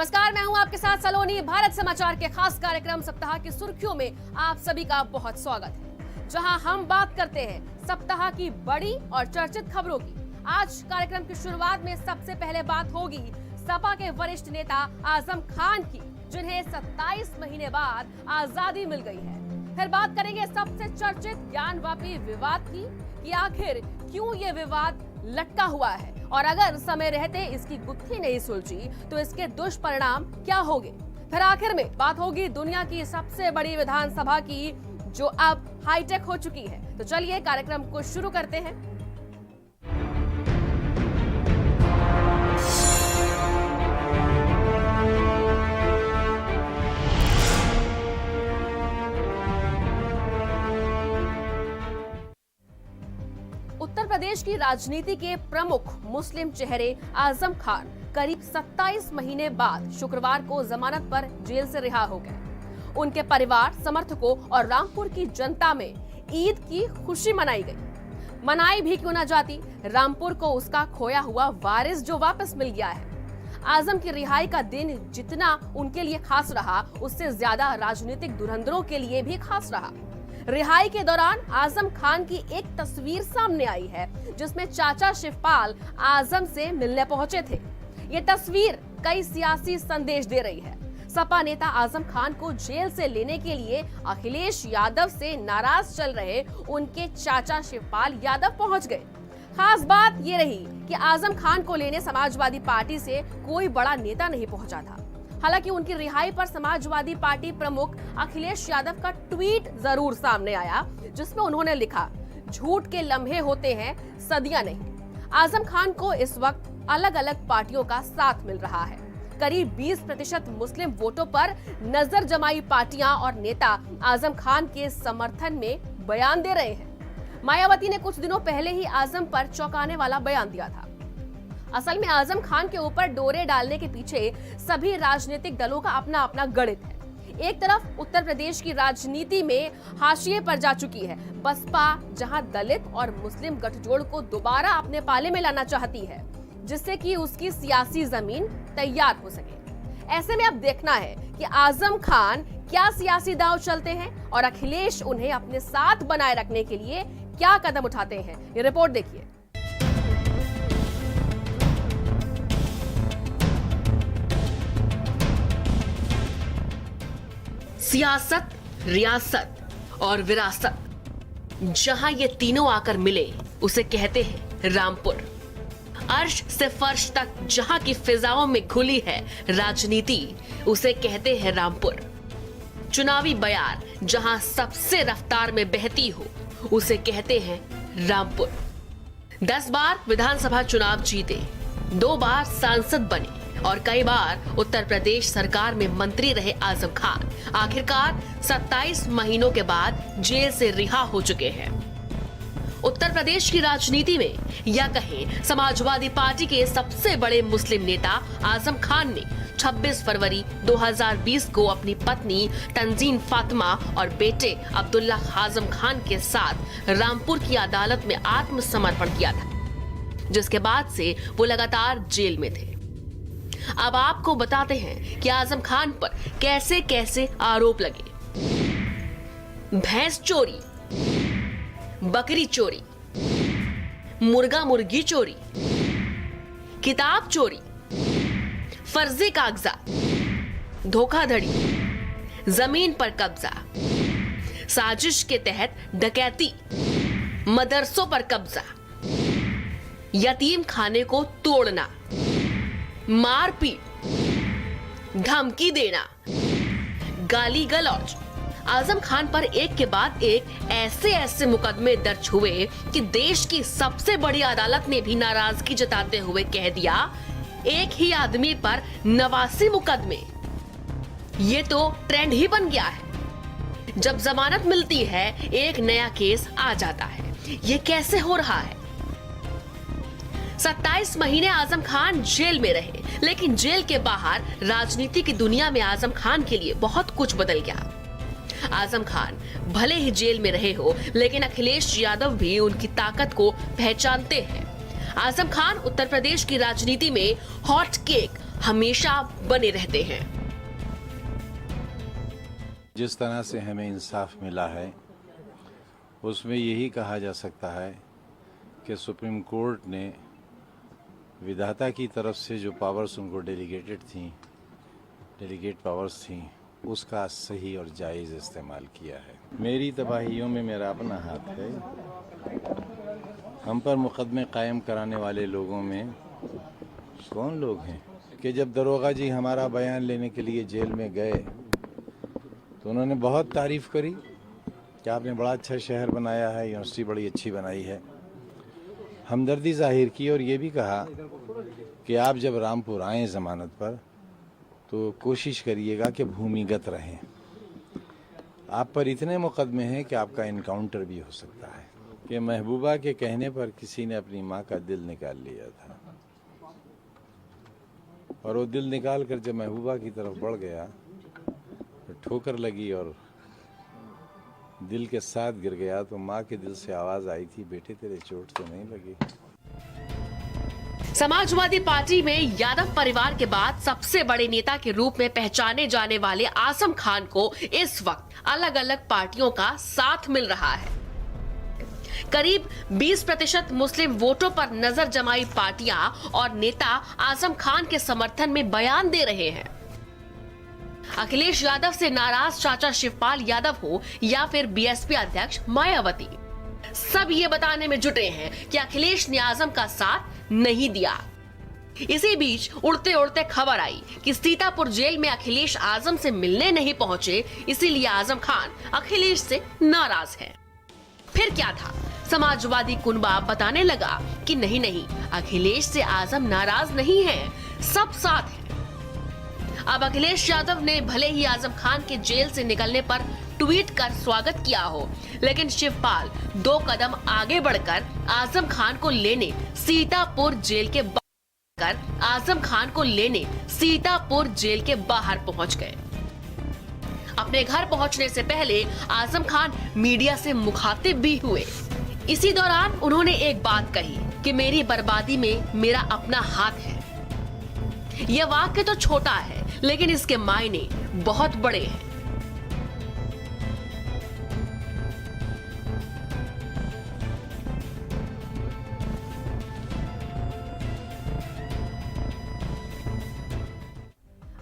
नमस्कार, मैं हूं आपके साथ सलोनी। भारत समाचार के खास कार्यक्रम सप्ताह की सुर्खियों में आप सभी का बहुत स्वागत है, जहां हम बात करते हैं सप्ताह की बड़ी और चर्चित खबरों की। आज कार्यक्रम की शुरुआत में सबसे पहले बात होगी सपा के वरिष्ठ नेता आजम खान की, जिन्हें 27 महीने बाद आजादी मिल गई है। फिर बात करेंगे सबसे चर्चित ज्ञानवापी विवाद की कि आखिर क्यों ये विवाद लटका हुआ है और अगर समय रहते इसकी गुत्थी नहीं सुलझी तो इसके दुष्परिणाम क्या होंगे। फिर आखिर में बात होगी दुनिया की सबसे बड़ी विधानसभा की, जो अब हाईटेक हो चुकी है। तो चलिए कार्यक्रम को शुरू करते हैं। उत्तर प्रदेश की राजनीति के प्रमुख मुस्लिम चेहरे आजम खान करीब 27 महीने बाद शुक्रवार को जमानत पर जेल से रिहा हो गए। उनके परिवार, समर्थकों और रामपुर की जनता में ईद की खुशी मनाई गई। मनाई भी क्यों न जाती, रामपुर को उसका खोया हुआ वारिस जो वापस मिल गया है। आजम की रिहाई का दिन जितना उनके लिए खास रहा, उससे ज्यादा राजनीतिक धुरंधरों के लिए भी खास रहा। रिहाई के दौरान आजम खान की एक तस्वीर सामने आई है, जिसमें चाचा शिवपाल आजम से मिलने पहुंचे थे। ये तस्वीर कई सियासी संदेश दे रही है। सपा नेता आजम खान को जेल से लेने के लिए अखिलेश यादव से नाराज चल रहे उनके चाचा शिवपाल यादव पहुंच गए। खास बात ये रही कि आजम खान को लेने समाजवादी पार्टी से कोई बड़ा नेता नहीं पहुंचा था। हालांकि उनकी रिहाई पर समाजवादी पार्टी प्रमुख अखिलेश यादव का ट्वीट जरूर सामने आया, जिसमें उन्होंने लिखा, झूठ के लम्हे होते हैं, सदियां नहीं। आजम खान को इस वक्त अलग अलग पार्टियों का साथ मिल रहा है। करीब 20% मुस्लिम वोटों पर नजर जमाई पार्टियां और नेता आजम खान के समर्थन में बयान दे रहे हैं। मायावती ने कुछ दिनों पहले ही आजम पर चौंकाने वाला बयान दिया था। असल में आजम खान के ऊपर डोरे डालने के पीछे सभी राजनीतिक दलों का अपना अपना गणित है। एक तरफ उत्तर प्रदेश की राजनीति में हाशिए पर जा चुकी है बसपा, जहां दलित और मुस्लिम गठजोड़ को दोबारा अपने पाले में लाना चाहती है, जिससे कि उसकी सियासी जमीन तैयार हो सके। ऐसे में अब देखना है कि आजम खान क्या सियासी दांव चलते हैं और अखिलेश उन्हें अपने साथ बनाए रखने के लिए क्या कदम उठाते हैं। ये रिपोर्ट देखिए। सियासत, रियासत और विरासत, जहां ये तीनों आकर मिले उसे कहते हैं रामपुर। अर्श से फर्श तक जहां की फिजाओं में घुली है राजनीति, उसे कहते हैं रामपुर। चुनावी बयार जहां सबसे रफ्तार में बहती हो, उसे कहते हैं रामपुर। 10 बार विधानसभा चुनाव जीते, 2 बार सांसद बने और कई बार उत्तर प्रदेश सरकार में मंत्री रहे आजम खान आखिरकार 27 महीनों के बाद जेल से रिहा हो चुके हैं। उत्तर प्रदेश की राजनीति में या कहें समाजवादी पार्टी के सबसे बड़े मुस्लिम नेता आजम खान ने 26 फरवरी 2020 को अपनी पत्नी तंजीन फातिमा और बेटे अब्दुल्ला आजम खान के साथ रामपुर की अदालत में आत्मसमर्पण किया था, जिसके बाद से वो लगातार जेल में थे। अब आपको बताते हैं कि आजम खान पर कैसे कैसे आरोप लगे। भैंस चोरी, बकरी चोरी, मुर्गा मुर्गी चोरी, किताब चोरी, फर्जी कागजात, धोखाधड़ी, जमीन पर कब्जा, साजिश के तहत डकैती, मदरसों पर कब्जा, यतीम खाने को तोड़ना, मारपीट, धमकी देना, गाली गलौज। आजम खान पर एक के बाद एक ऐसे मुकदमे दर्ज हुए कि देश की सबसे बड़ी अदालत ने भी नाराजगी जताते हुए कह दिया, एक ही आदमी पर 89 मुकदमे। ये तो ट्रेंड ही बन गया है। जब जमानत मिलती है, एक नया केस आ जाता है। ये कैसे हो रहा है? 27 महीने आजम खान जेल में रहे, लेकिन जेल के बाहर राजनीति की दुनिया में आजम खान के लिए बहुत कुछ बदल गया। आजम खान भले ही जेल में रहे हो, लेकिन अखिलेश यादव भी उनकी ताकत को पहचानते हैं। आजम खान उत्तर प्रदेश की राजनीति में हॉट केक, हमेशा बने रहते हैं। जिस तरह से हमें इंसाफ मिला है उसमें यही कहा जा सकता है कि सुप्रीम कोर्ट ने विधाता की तरफ से जो पावर्स उनको डेलीगेट पावर्स थी उसका सही और जायज़ इस्तेमाल किया है। मेरी तबाहियों में मेरा अपना हाथ है। हम पर मुकदमे कायम कराने वाले लोगों में कौन लोग हैं कि जब दरोगा जी हमारा बयान लेने के लिए जेल में गए तो उन्होंने बहुत तारीफ़ करी कि आपने बड़ा अच्छा शहर बनाया है, यूनिवर्सिटी बड़ी अच्छी बनाई है। हमदर्दी जाहिर की और ये भी कहा कि आप जब रामपुर आएँ ज़मानत पर तो कोशिश करिएगा कि भूमिगत रहें। आप पर इतने मुकदमे हैं कि आपका इनकाउंटर भी हो सकता है। कि महबूबा के कहने पर किसी ने अपनी माँ का दिल निकाल लिया था और वो दिल निकाल कर जब महबूबा की तरफ बढ़ गया तो ठोकर लगी और दिल के साथ गिर गया। तो माँ के दिल से आवाज आई थी, बेटे तेरे चोट तो नहीं लगी। समाजवादी पार्टी में यादव परिवार के बाद सबसे बड़े नेता के रूप में पहचाने जाने वाले आजम खान को इस वक्त अलग अलग पार्टियों का साथ मिल रहा है। करीब 20% मुस्लिम वोटों पर नजर जमाई पार्टियां और नेता आजम खान के समर्थन में बयान दे रहे हैं। अखिलेश यादव से नाराज चाचा शिवपाल यादव हो या फिर बीएसपी अध्यक्ष मायावती, सब ये बताने में जुटे हैं कि अखिलेश ने आजम का साथ नहीं दिया। इसी बीच उड़ते उड़ते खबर आई कि सीतापुर जेल में अखिलेश आजम से मिलने नहीं पहुंचे, इसीलिए आजम खान अखिलेश से नाराज है। फिर क्या था? समाजवादी कुनबा बताने लगा कि नहीं, अखिलेश से आजम नाराज नहीं है, सब साथ है। अब अखिलेश यादव ने भले ही आजम खान के जेल से निकलने पर ट्वीट कर स्वागत किया हो, लेकिन शिवपाल 2 कदम आगे बढ़कर आजम खान को लेने सीतापुर जेल के बाहर पहुंच गए। अपने घर पहुंचने से पहले आजम खान मीडिया से मुखातिब भी हुए। इसी दौरान उन्होंने एक बात कही कि मेरी बर्बादी में मेरा अपना हाथ है। यह वाक्य तो छोटा है लेकिन इसके मायने बहुत बड़े हैं।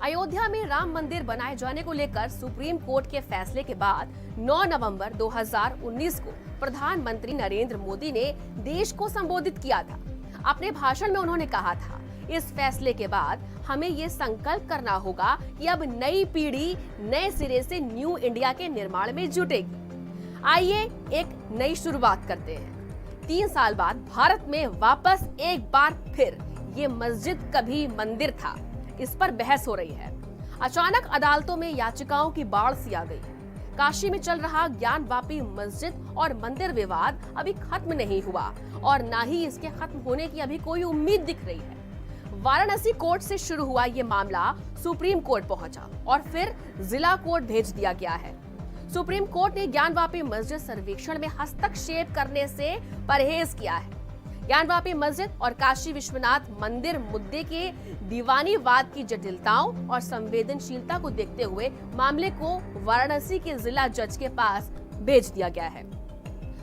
अयोध्या में राम मंदिर बनाए जाने को लेकर सुप्रीम कोर्ट के फैसले के बाद 9 नवंबर 2019 को प्रधानमंत्री नरेंद्र मोदी ने देश को संबोधित किया था। अपने भाषण में उन्होंने कहा था, इस फैसले के बाद हमें ये संकल्प करना होगा कि अब नई पीढ़ी नए सिरे से न्यू इंडिया के निर्माण में जुटेगी। आइए एक नई शुरुआत करते हैं। 3 साल बाद भारत में वापस एक बार फिर ये मस्जिद कभी मंदिर था, इस पर बहस हो रही है। अचानक अदालतों में याचिकाओं की बाढ़ सी आ गई है। काशी में चल रहा ज्ञानवापी मस्जिद और मंदिर विवाद अभी खत्म नहीं हुआ और ना ही इसके खत्म होने की अभी कोई उम्मीद दिख रही है। वाराणसी कोर्ट से शुरू हुआ ये मामला सुप्रीम कोर्ट पहुंचा और फिर जिला कोर्ट भेज दिया गया है। सुप्रीम कोर्ट ने ज्ञानवापी मस्जिद सर्वेक्षण में हस्तक्षेप करने से परहेज किया है। ज्ञानवापी मस्जिद और काशी विश्वनाथ मंदिर मुद्दे के दीवानीवाद की जटिलताओं और संवेदनशीलता को देखते हुए मामले को वाराणसी के जिला जज के पास भेज दिया गया है।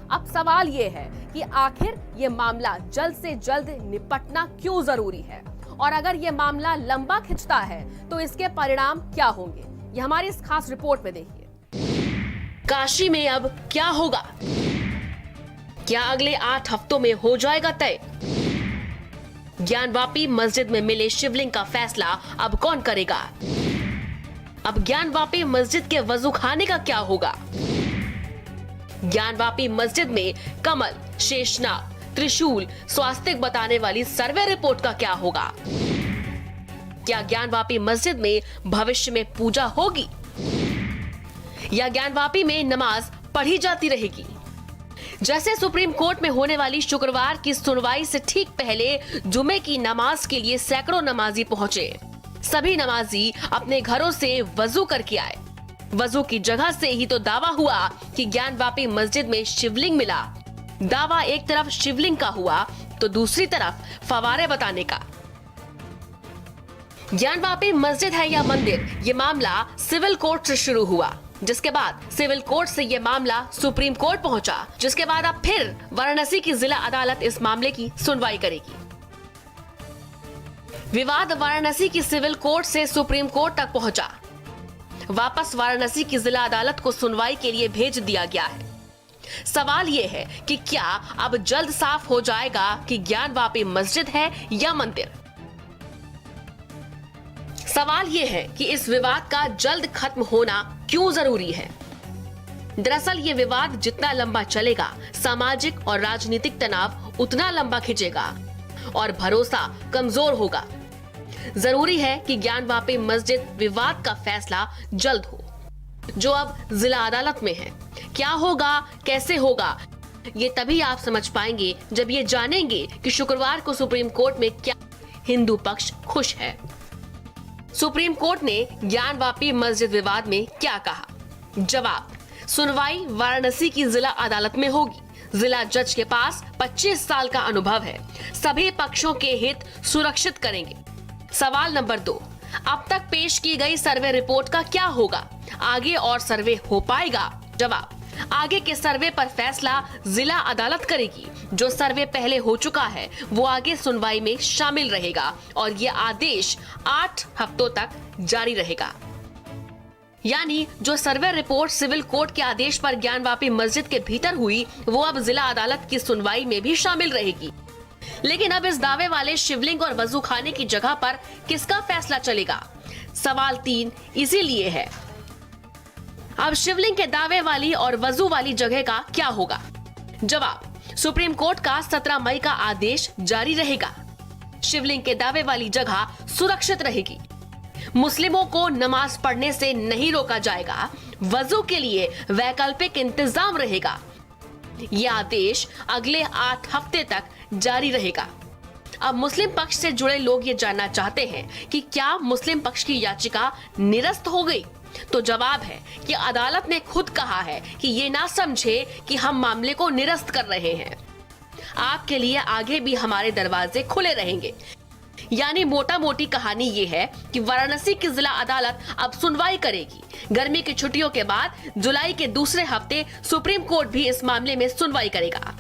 अब सवाल ये है कि आखिर ये मामला जल्द से जल्द निपटना क्यों जरूरी है और अगर ये मामला लंबा खिंचता है तो इसके परिणाम क्या होंगे, ये हमारी इस खास रिपोर्ट में देखिए। काशी में अब क्या होगा? क्या अगले 8 हफ्तों में हो जाएगा तय? ज्ञानवापी मस्जिद में मिले शिवलिंग का फैसला अब कौन करेगा? अब ज्ञानवापी मस्जिद के वजू खाने का क्या होगा? ज्ञानवापी मस्जिद में कमल, शेषनाग, त्रिशूल, स्वास्तिक बताने वाली सर्वे रिपोर्ट का क्या होगा? क्या ज्ञानवापी मस्जिद में भविष्य में पूजा होगी या ज्ञानवापी में नमाज पढ़ी जाती रहेगी? जैसे सुप्रीम कोर्ट में होने वाली शुक्रवार की सुनवाई से ठीक पहले जुमे की नमाज के लिए सैकड़ों नमाजी पहुंचे। सभी नमाजी अपने घरों से वजू करके आए। वजू की जगह से ही तो दावा हुआ कि ज्ञानवापी मस्जिद में शिवलिंग मिला। दावा एक तरफ शिवलिंग का हुआ तो दूसरी तरफ फवारे बताने का। ज्ञानवापी मस्जिद है या मंदिर, ये मामला सिविल कोर्ट से शुरू हुआ, जिसके बाद सिविल कोर्ट से ये मामला सुप्रीम कोर्ट पहुंचा, जिसके बाद अब फिर वाराणसी की जिला अदालत इस मामले की सुनवाई करेगी। विवाद वाराणसी की सिविल कोर्ट से सुप्रीम कोर्ट तक पहुंचा, वापस वाराणसी की जिला अदालत को सुनवाई के लिए भेज दिया गया है। सवाल ये है कि क्या अब जल्द साफ हो जाएगा कि ज्ञानवापी मस्जिद है या मंदिर। सवाल ये है कि इस विवाद का जल्द खत्म होना क्यों जरूरी है। दरअसल ये विवाद जितना लंबा चलेगा, सामाजिक और राजनीतिक तनाव उतना लंबा खिंचेगा और भरोसा कमजोर होगा। जरूरी है कि ज्ञानवापी मस्जिद विवाद का फैसला जल्द हो, जो अब जिला अदालत में है। क्या होगा, कैसे होगा, ये तभी आप समझ पाएंगे जब ये जानेंगे कि शुक्रवार को सुप्रीम कोर्ट में क्या हिंदू पक्ष खुश है। सुप्रीम कोर्ट ने ज्ञानवापी मस्जिद विवाद में क्या कहा? जवाब, सुनवाई वाराणसी की जिला अदालत में होगी। जिला जज के पास 25 साल का अनुभव है, सभी पक्षों के हित सुरक्षित करेंगे। सवाल नंबर 2, अब तक पेश की गई सर्वे रिपोर्ट का क्या होगा? आगे और सर्वे हो पाएगा? जवाब, आगे के सर्वे पर फैसला जिला अदालत करेगी। जो सर्वे पहले हो चुका है वो आगे सुनवाई में शामिल रहेगा और ये आदेश 8 हफ्तों तक जारी रहेगा। यानी जो सर्वे रिपोर्ट सिविल कोर्ट के आदेश पर ज्ञानवापी मस्जिद के भीतर हुई वो अब जिला अदालत की सुनवाई में भी शामिल रहेगी। लेकिन अब इस दावे वाले शिवलिंग और वजू खाने की जगह पर किसका फैसला चलेगा? सवाल 3 इसीलिए है। अब शिवलिंग के दावे वाली और वजू वाली जगह का क्या होगा? जवाब, सुप्रीम कोर्ट का 17 मई का आदेश जारी रहेगा। शिवलिंग के दावे वाली जगह सुरक्षित रहेगी। मुस्लिमों को नमाज पढ़ने से नहीं रोका जाएगा। वजू के लिए वैकल्पिक इंतजाम रहेगा। यह आदेश अगले 8 हफ्ते तक जारी रहेगा। अब मुस्लिम पक्ष से जुड़े लोग ये जानना चाहते हैं कि क्या मुस्लिम पक्ष की याचिका निरस्त हो गई? तो जवाब है कि अदालत ने खुद कहा है कि ये ना समझे कि हम मामले को निरस्त कर रहे हैं। आपके लिए आगे भी हमारे दरवाजे खुले रहेंगे। यानी मोटा मोटी कहानी ये है कि वाराणसी की जिला अदालत अब सुनवाई करेगी। गर्मी की छुट्टियों के बाद जुलाई के दूसरे हफ्ते सुप्रीम कोर्ट भी इस मामले में सुनवाई करेगा।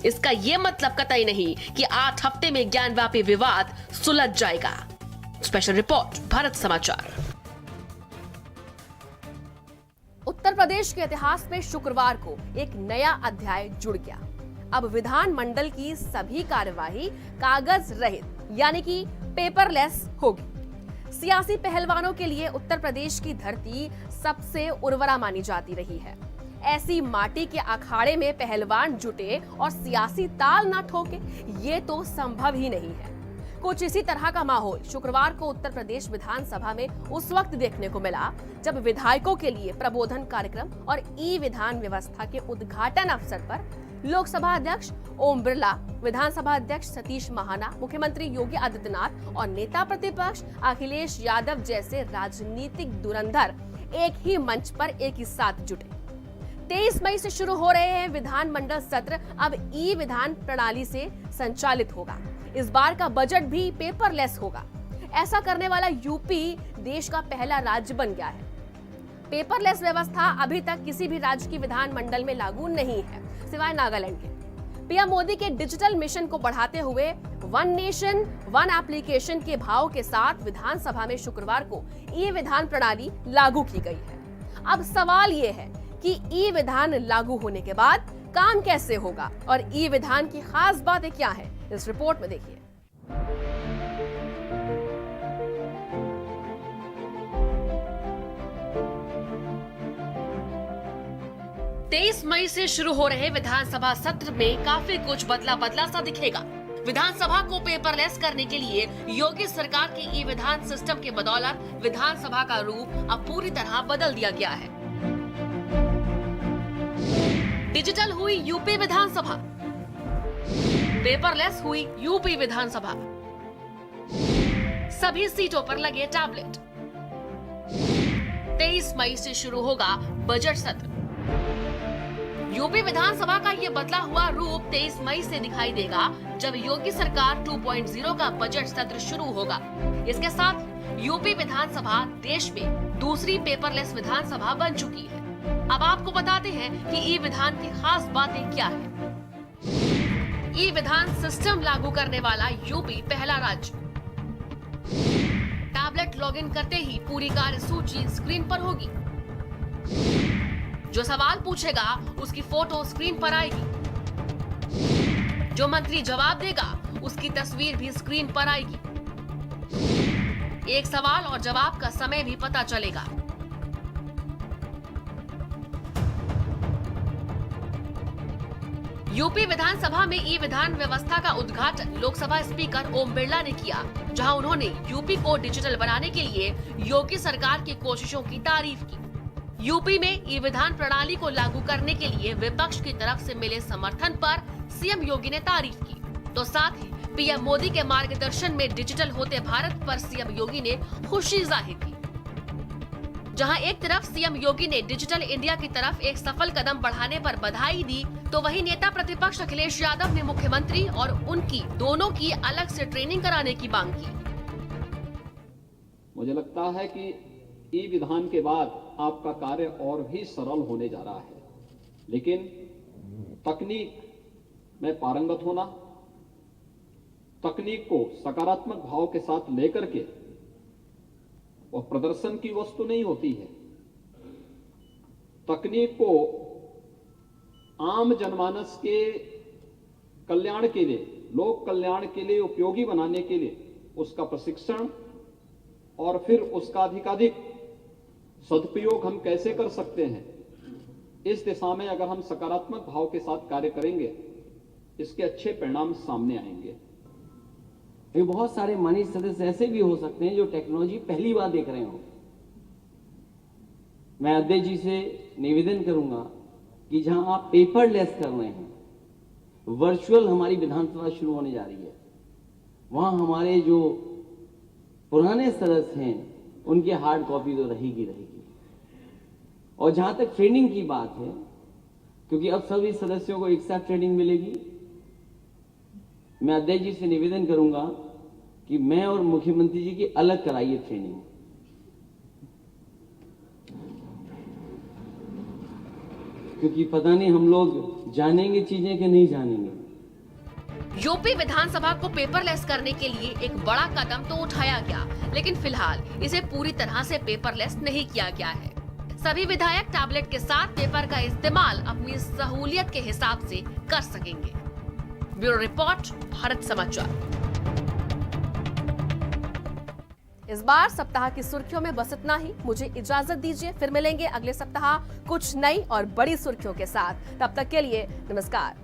इसका ये मतलब कतई नहीं कि 8 हफ्ते में ज्ञानवापी विवाद सुलझ जाएगा। स्पेशल रिपोर्ट, भारत समाचार। उत्तर प्रदेश के इतिहास में शुक्रवार को एक नया अध्याय जुड़ गया। अब विधानमंडल की सभी कार्यवाही कागज रहित यानी कि पेपरलेस होगी। सियासी पहलवानों के लिए उत्तर प्रदेश की धरती सबसे उर्वरा मानी जाती रही है। ऐसी माटी के अखाड़े में पहलवान जुटे और सियासी ताल ना ठोके, ये तो संभव ही नहीं है। कुछ इसी तरह का माहौल शुक्रवार को उत्तर प्रदेश विधानसभा में उस वक्त देखने को मिला जब विधायकों के लिए प्रबोधन कार्यक्रम और ई विधान व्यवस्था के उद्घाटन अवसर पर लोकसभा अध्यक्ष ओम बिरला, विधानसभा अध्यक्ष सतीश महाना, मुख्यमंत्री योगी आदित्यनाथ और नेता प्रतिपक्ष अखिलेश यादव जैसे राजनीतिक धुरंधर एक ही मंच पर एक ही साथ जुटे। 23 मई से शुरू हो रहे हैं विधानमंडल सत्र अब ई विधान प्रणाली से संचालित होगा। इस बार का बजट भी पेपरलेस होगा। ऐसा करने वाला यूपी देश का पहला राज्य बन गया है। पेपरलेस व्यवस्था अभी तक किसी भी राज्य की विधानमंडल में लागू नहीं है, सिवाय नागालैंड के। पीएम मोदी के डिजिटल मिशन को बढ़ाते हुए वन नेशन वन एप्लीकेशन के भाव के साथ विधानसभा में शुक्रवार को ई विधान प्रणाली लागू की गई है। अब सवाल ये है कि ई विधान लागू होने के बाद काम कैसे होगा और ई विधान की खास बातें क्या है, इस रिपोर्ट में देखिए। तेईस मई से शुरू हो रहे विधानसभा सत्र में काफी कुछ बदला सा दिखेगा। विधानसभा को पेपरलेस करने के लिए योगी सरकार के ई विधान सिस्टम के बदौलत विधानसभा का रूप अब पूरी तरह बदल दिया गया है। डिजिटल हुई यूपी विधानसभा, पेपरलेस हुई यूपी विधानसभा, सभी सीटों पर लगे टैबलेट। 23 मई से शुरू होगा बजट सत्र। यूपी विधानसभा का ये बदला हुआ रूप 23 मई से दिखाई देगा, जब योगी सरकार 2.0 का बजट सत्र शुरू होगा। इसके साथ यूपी विधानसभा देश में दूसरी पेपरलेस विधानसभा बन चुकी है। अब आपको बताते हैं कि ई विधान की खास बातें क्या है। ई विधान सिस्टम लागू करने वाला यूपी पहला राज्य। टैबलेट लॉगिन करते ही पूरी कार्य सूची स्क्रीन पर होगी। जो सवाल पूछेगा उसकी फोटो स्क्रीन पर आएगी। जो मंत्री जवाब देगा उसकी तस्वीर भी स्क्रीन पर आएगी। एक सवाल और जवाब का समय भी पता चलेगा। यूपी विधानसभा में ई विधान व्यवस्था का उद्घाटन लोकसभा स्पीकर ओम बिरला ने किया, जहां उन्होंने यूपी को डिजिटल बनाने के लिए योगी सरकार की कोशिशों की तारीफ की। यूपी में ई विधान प्रणाली को लागू करने के लिए विपक्ष की तरफ से मिले समर्थन पर सीएम योगी ने तारीफ की, तो साथ ही पीएम मोदी के मार्गदर्शन में डिजिटल होते भारत पर सीएम योगी ने खुशी जाहिर की। जहां एक तरफ सीएम योगी ने डिजिटल इंडिया की तरफ एक सफल कदम बढ़ाने पर बधाई दी, तो वहीं नेता प्रतिपक्ष अखिलेश यादव ने मुख्यमंत्री और उनकी दोनों की अलग से ट्रेनिंग कराने की मांग की। मुझे लगता है कि ई विधान के बाद आपका कार्य और भी सरल होने जा रहा है, लेकिन तकनीक में पारंगत होना, तकनीक को सकारात्मक भाव के साथ लेकर के वह प्रदर्शन की वस्तु नहीं होती है। तकनीक को आम जनमानस के कल्याण के लिए, लोक कल्याण के लिए उपयोगी बनाने के लिए उसका प्रशिक्षण और फिर उसका अधिकाधिक सदुपयोग हम कैसे कर सकते हैं, इस दिशा में अगर हम सकारात्मक भाव के साथ कार्य करेंगे, इसके अच्छे परिणाम सामने आएंगे। ये बहुत सारे माननीय सदस्य ऐसे भी हो सकते हैं जो टेक्नोलॉजी पहली बार देख रहे हो। मैं अध्यक्ष जी से निवेदन करूंगा कि जहां आप पेपरलेस कर रहे हैं, वर्चुअल हमारी विधानसभा शुरू होने जा रही है, वहां हमारे जो पुराने सदस्य हैं उनकी हार्ड कॉपी तो रहेगी। और जहां तक ट्रेनिंग की बात है, क्योंकि अब सभी सदस्यों को एक साथ ट्रेनिंग मिलेगी, मैं अध्यक्ष जी से निवेदन करूंगा कि मैं और मुख्यमंत्री जी की अलग कराइए ट्रेनिंग, क्योंकि पता नहीं हम लोग जानेंगे चीजें कि नहीं जानेंगे। यूपी विधानसभा को पेपरलेस करने के लिए एक बड़ा कदम तो उठाया गया, लेकिन फिलहाल इसे पूरी तरह से पेपरलेस नहीं किया गया है। सभी विधायक टैबलेट के साथ पेपर का इस्तेमाल अपनी सहूलियत के हिसाब से कर सकेंगे। ब्यूरो रिपोर्ट, भारत समाचार। इस बार सप्ताह की सुर्खियों में बस इतना ही। मुझे इजाजत दीजिए, फिर मिलेंगे अगले सप्ताह कुछ नई और बड़ी सुर्खियों के साथ। तब तक के लिए नमस्कार।